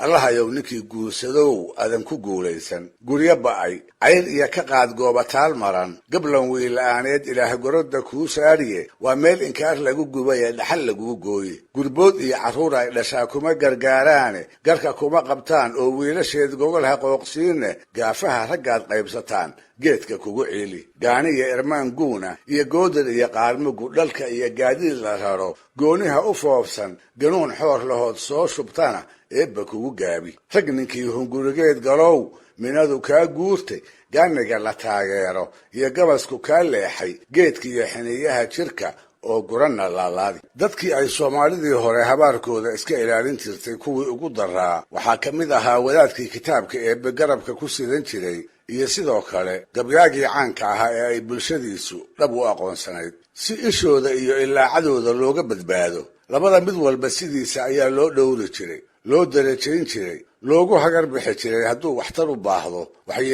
allahayow ninkii guursadow aadan ku guulaysan guryo ba'ay cayr iyo ka qaad goobataal maran gablan wiila'aaneed ilaah gorodda kuu saariye waa meel inkaar lagu gubay ee dhaxal laguu gooye gurbood iyo carruur ay dhashaa kuma gargaaraane garka kuma qabtaan oo wiilasheed gogol ha qooqsiine gaafaha raggaad qaybsataan geedka kugu ciili gaani iyo irmaan guuna iyo goodar iyo qaarmugu dhalka iyo gaadiid la raro gooniha u foofsan ganuun xoor lahood soo shubtana eebba kugu gaabi rag ninkii hungurigeed galow minadu kaa guurtay gaaniga la taageero iyo gabasku kaa leexay geedka iyo xiniyaha jirka oo guranna laalaadi dadkii ay soomaalidii hore habaarkooda iska ilaalin jirtay kuwii ugu daraa waxaa ka mid ahaa wadaadkii kitaabka eebbe garabka ku sidan jiray iyo sidoo kale gabyaagii caanka ahaa ee ay bulshadiisu dhab u aqoonsanayd si ishooda iyo ilaacadooda looga badbaado labada mid walba sidiisa ayaa loo dhowri jiray loo darajayn jiray loogu hagar bixi jiray hadduu waxtar u baahdo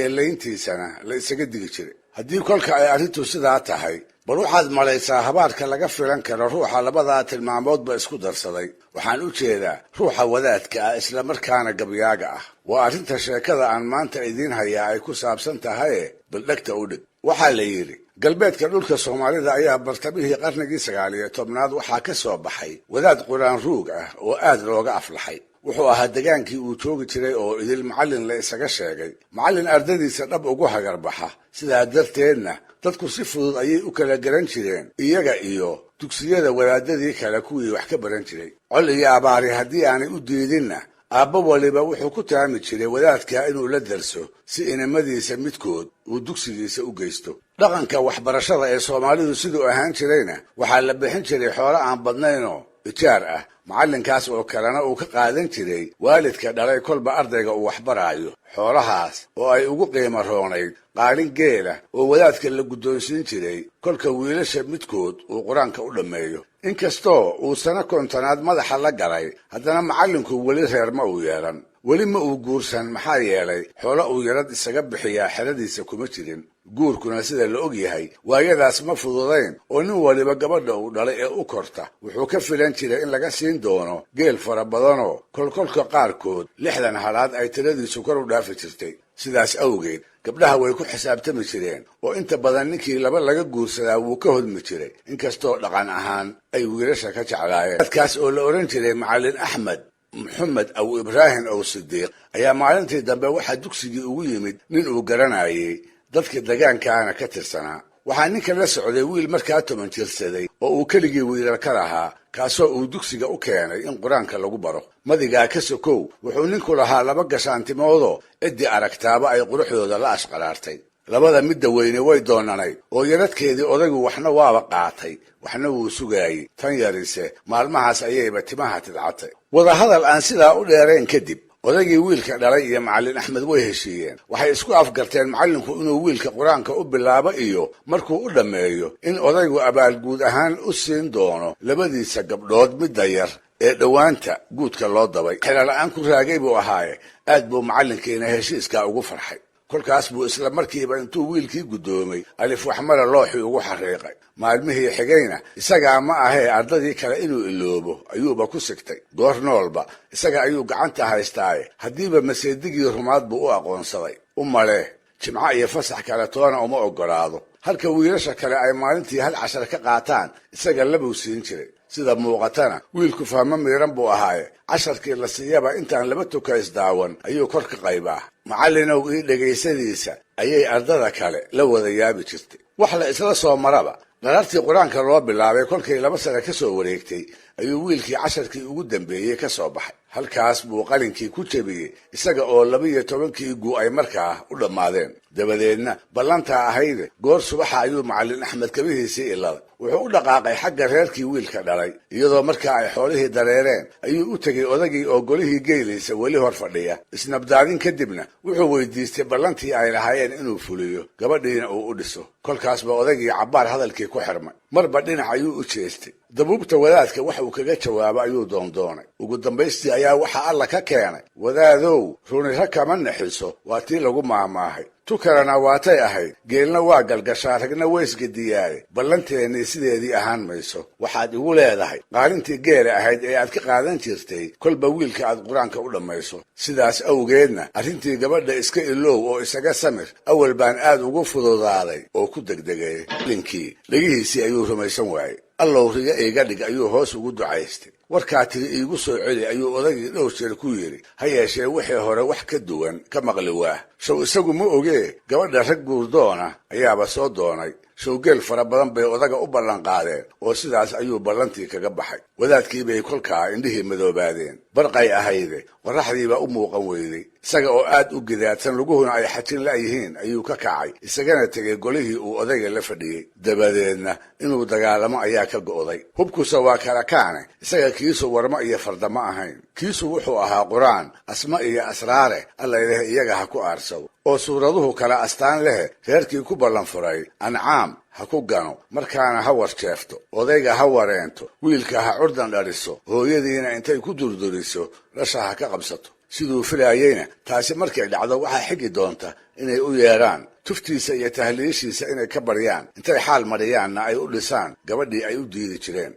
waxyeelayntiisana la isaga digi jiray haddii kolka ay arrintu sidaa tahay bal waxaad malaysaa habaarka laga filan karo ruuxa labadaa tilmaamoodba isku darsaday waxaan u jeedaa ruuxa wadaadka ah islamarkaana gabyaaga ah waa arrinta sheekada aan maanta idiin hayaa ay ku saabsan tahaye bal dhegta u dhig waxaa la yidhi galbeedka dhulka soomaalida ayaa bartamihii qarnigii 19 waxaa ka soo baxay wadaad quraan ruug ah oo aad looga aflaxay wuxuu ahaa degaankii uu joogi jiray oo idil macallin la isaga sheegay macallin ardadiisa dhab ugu hagarbaxa sidaa darteedna dadku si fudud ayay u kala garan jireen iyaga iyo dugsiyada wadaadadii kale kuwii wax ka baran jiray col iyo abaari haddii aanay u diidinna aabba waliba wuxuu ku taami jiray wadaadka inuu la darso si inamadiisa midkood uu dugsigiisa u geysto dhaqanka waxbarashada ee soomaalidu siduu ahaan jirayna waxaa la bixin jiray xoolo aan badnaynoo ijaar ah macallinkaas oo kalena uu ka qaadan jiray waalidka dhalay kolba ardayga uu waxbaraayo xoolahaas oo ay ugu qiimo roonayd qaalin geela oo wadaadka la guddoonsiin jiray kolka wiilasha midkood uu qur-aanka u dhammeeyo inkastoo uu sano 50 madaxa la galay haddana macallinku weli reer ma uu yeelan weli ma uu guursan maxaa yeelay xoolo uu yarad isaga bixiyaa xeradiisa kuma jirin guurkuna sida la og yahay waayadaas ma fududayn oo nin waliba gabadha uu dhalay ee u korta wuxuu ka filan jiray in laga siin doono geel fara badanoo kolkolka qaarkood 60 halaad ay tiradiisu kor u dhaafi jirtay sidaas awgeed gabdhaha way ku xisaabtami jireen oo inta badan ninkii laba laga guursadaa wuu ka hodmi jiray inkastoo dhaqan ahaan ay wiilasha ka jeclaayeen dadkaas oo la oran jiray macallin axmed maxamed aw ibraahim aw sidiiq ayaa maalintii dambe waxaa dugsigii ugu yimid nin uu garanayay dadka degaankaana ka tirsanaa waxaa ninka la socday wiil markaa 10 jirsaday oo uu keligii wiilal ka lahaa kaasoo uu dugsiga u keenay in qur-aanka lagu baro madigaa ka sokow wuxuu ninku lahaa 2 gashaantimoodoo ciddii aragtaaba ay quruxdooda la ashqaraartay labada midda weyne way doonanay oo yaradkeedii odaygu waxna waaba qaatay waxna wuu sugaayey tan yarise maalmahaas ayayba timaha tidcatay wadahadal aan sidaa u dheerayn kadib odaygii wiilka dhalay iyo macallin axmed way heshiiyeen waxay isku afgarteen macallinku inuu wiilka qur-aanka u bilaabo iyo markuu u dhammeeyo in odaygu abaalguud ahaan u siin doono labadiisa gabdhood midda yar ee dhowaanta guudka loo dabay xelala'aan ku raagay buu ahaaye aad buu macallinkiina heshiiskaa ugu farxay kolkaas buu isla markiiba intuu wiilkii guddoomay alif waxmara looxii ugu xariiqay maalmihii xigayna isagaa ma ahee ardadii kale inuu iloobo ayuuba ku sigtay goor noolba isaga ayuu gacanta haystaaye haddiiba maseedigii rumaad buu u aqoonsaday u malee jimco iyo fasax kale toona uma oggolaado halka wiilasha kale ay maalintii 1 cashar ka qaataan isaga labuu siin jiray sida muuqatana wiilku fahmo miiran buu ahaaye casharkii la siiyaba intaan 2 tukays daawan ayuu kor ka qaybaa macallinow ii dhegaysadiisa ayay ardada kale la wada yaabi jirtay wax la isla soo maraba qarartii qur-aanka loo bilaabay kolkay 2 sano ka soo wareegtay ayuu wiilkii casharkii ugu dambeeyey ka soo baxay halkaas buu qalinkii ku jebiyey isaga oo 12 guu ay markaa u dhammaadeen dabadeedna ballantaa ahayd goor subaxa ayuu macallin axmed kabihiisii iladay wuxuu u dhaqaaqay xagga reerkii wiilka dhalay iyadoo markaa ay xoolihii dareereen ayuu u tegey odagii oo golihii geelaysa weli hor fadhiya isnabdaadin kadibna wuxuu weydiistay ballantii ay lahaayeen inuu fuliyo gabadhiina uu u dhiso kolkaasba odagii cabbaar hadalkii ku xirmay marba dhinac ayuu u jeestay dabuubta wadaadka wax uu kaga jawaabo ayuu doondoonay ugu dambaystii ayaa waxa alla ka keenay wadaadow runi ra kama naxiso waa tii lagu maamaahay tu kalena waatay ahayd geelna waa galgashaa ragna waysgediyaaye ballanteennii sideedii ahaan mayso waxaad igu leedahay qaalintii geela ahayd ee aad ka qaadan jirtay kolba wiilka aad qur-aanka u dhammayso sidaas awgeedna arrintii gabadha iska ilow oo isaga samir awal baan aad ugu fududaaday oo ku degdegay linkii dhegihiisii ayuu rumaysan waayey allow riga iiga dhig ayuu hoos ugu ducaystay warkaa tiri iigu soo celi ayuu odagii dhowr jeer ku yidhi ha yeeshee wixii hore wax ka duwan ka maqli waa show isagu ma ogee gabadha rag guurdoona ayaaba soo doonay showgeel fara badan bay odaga u ballanqaadeen oo sidaas ayuu ballantii kaga baxay wadaadkii bay kolkaa indhihii madoobaadeen barqay ahayde qorraxdiibaa u muuqan weyday isaga oo aad u gidaadsan luguhuna ay xajin la'yihiin ayuu ka kacay isagana tegay golihii uu odayga la fadhiyey dabadeedna inuu dagaalamo ayaa ka go'day hubkusa waa kala kaane isaga kiisu warmo iyo fardama ahayn kiisu wuxuu ahaa qur-aan asma iyo asraare allayleh iyaga ha ku aarsado oo suuraduhu kala astaan leh reerkii ku ballan furay ancaam ha ku gano markaana ha warjeefto odayga ha wareento wiilka ha curdan dhaliso hooyadiina intay ku durduriso dhasha ha ka qabsato siduu filaayeyna taasi markay dhacdo waxaa xigi doonta inay u yeedhaan tuftiisa iyo tahliishiisa inay ka baryaan intay xaal mariyaanna ay u dhisaan gabadhii ay u diidi jireen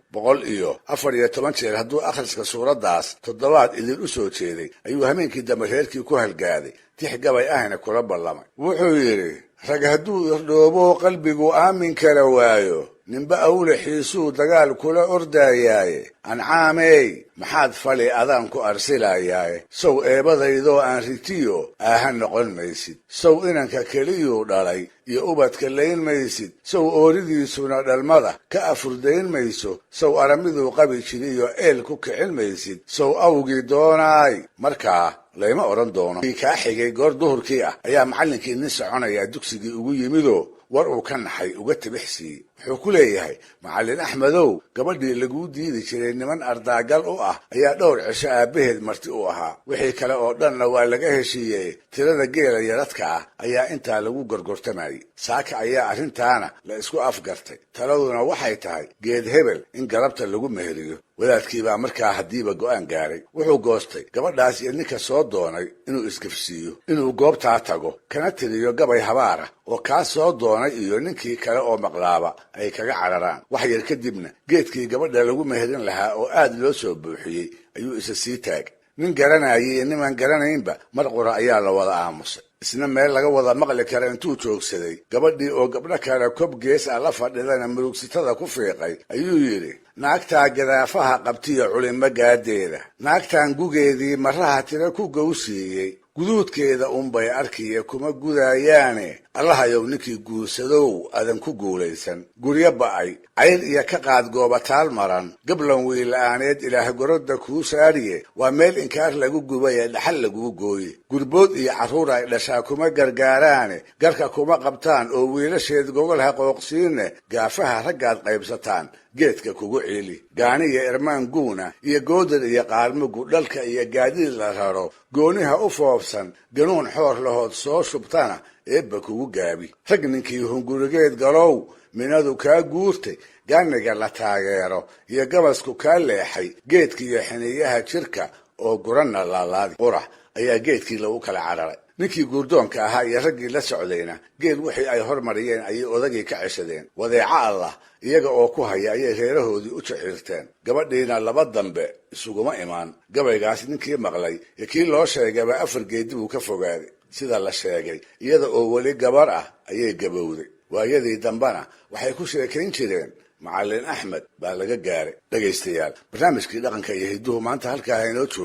114 jeer hadduu akhriska suuraddaas 7 idin u soo jeeday ayuu hameenkii dambe reerkii ku halgaaday tix gabay ahna kula ballamay wuxuu yidhi rag hadduu irdhoobo qalbigu aamin kala waayo ninba awlaxiisuu dagaal kula ordayaaye ancaamey maxaad fali adaan ku arsilayaaye sow eebadaydoo aan ritiyo aaha noqon maysid sow inanka keliyuu dhalay iyo ubadka layn maysid sow ooridiisuna dhalmada ka afurdayn mayso sow aramiduu qabi jiriyo eel ku kicin maysid sow awgii doonaay markaa layma odhan doono kaa xigay goor duhurkii ah ayaa macallinkii nin soconaya dugsigii ugu yimidoo war uu ka naxay uga tibixsiiyey wuxuu ku leeyahay macallin axmedow gabadhii laguu diidi jiray niman ardaagal u ah ayaa dhowr cisho aabbaheed marti u ahaa wixii kale oo dhanna waa laga heshiiyey tirada geela yaradka ah ayaa intaa lagu gorgortamayey saaka ayaa arrintaana la isku afgartay taladuna waxay tahay geed hebel in galabta lagu meheriyo wadaadkii baa markaa haddiiba go'aan gaaray wuxuu goostay gabadhaas iyo ninka soo doonay inuu isgafsiiyo inuu goobtaa tago kana tiriyo gabay habaara oo kaa soo doonay iyo ninkii kale oo maqlaaba ay kaga cararaan wax yar kadibna geedkii gabadha lagu meherin lahaa oo aad loo soo buuxiyey ayuu isa sii taagay nin garanayay iyo nimaan garanaynba mar qura ayaa la wada aamusay isna meel laga wada maqli kara intuu joogsaday gabadhii oo gabdho kale kob gees ah la fadhidana murugsitada ku fiiqay ayuu yidhi naagtaa gadaafaha qabtiyo culimo gaadeeda naagtan gugeedii maraha tira ku gowsiiyey guduudkeeda unbay arkiya kuma gudayaane allahayow ninkii guursadow adan ku guulaysan guryo ba'ay cayr iyo ka qaad goobataal maran gablan wiila'aaneed ilaah gorodda kuu saariye waa meel inkaar lagu gubaye dhaxal laguu gooye gurbood iyo carruur ay dhashaa kuma gargaaraane garka kuma qabtaan oo wiilasheed gogol ha qooqsiine gaafaha raggaad qaybsataan geedka kugu ciili gaaniya irmaan guuna iyo goodar iyo qaarmugu dhalka iyo gaadiid la raro gooniha u foofsan ganuun xoor lahood soo shubtana eebba kugu gaabi rag ninkii hungurigeed galow minadu kaa guurtay gaaniga la taageero iyo gabasku kaa leexay geedkiiyo xiniyaha jirka oo guranna laalaadi qurax ayaa geedkii lagu kala cararay ninkii guurdoonka ahaa iyo raggii la socdayna geel wixii ay hormariyeen ayay odagii ka ceshadeen wadeeco allah iyaga oo ku haya ayay reerahoodii u jaxiirteen gabadhiina laba dambe isuguma imaan gabaygaas ninkii maqlay iyo kii loo sheegayba 4 geedi buu ka fogaaday sida la sheegay iyada oo weli gabar ah ayay gabowday waayadii dambana waxay ku sheekayn jireen macallin axmed baa laga gaaray dhegaystayaal barnaamijkii dhaqanka iyo hidduhu maanta halkaa inoo joogo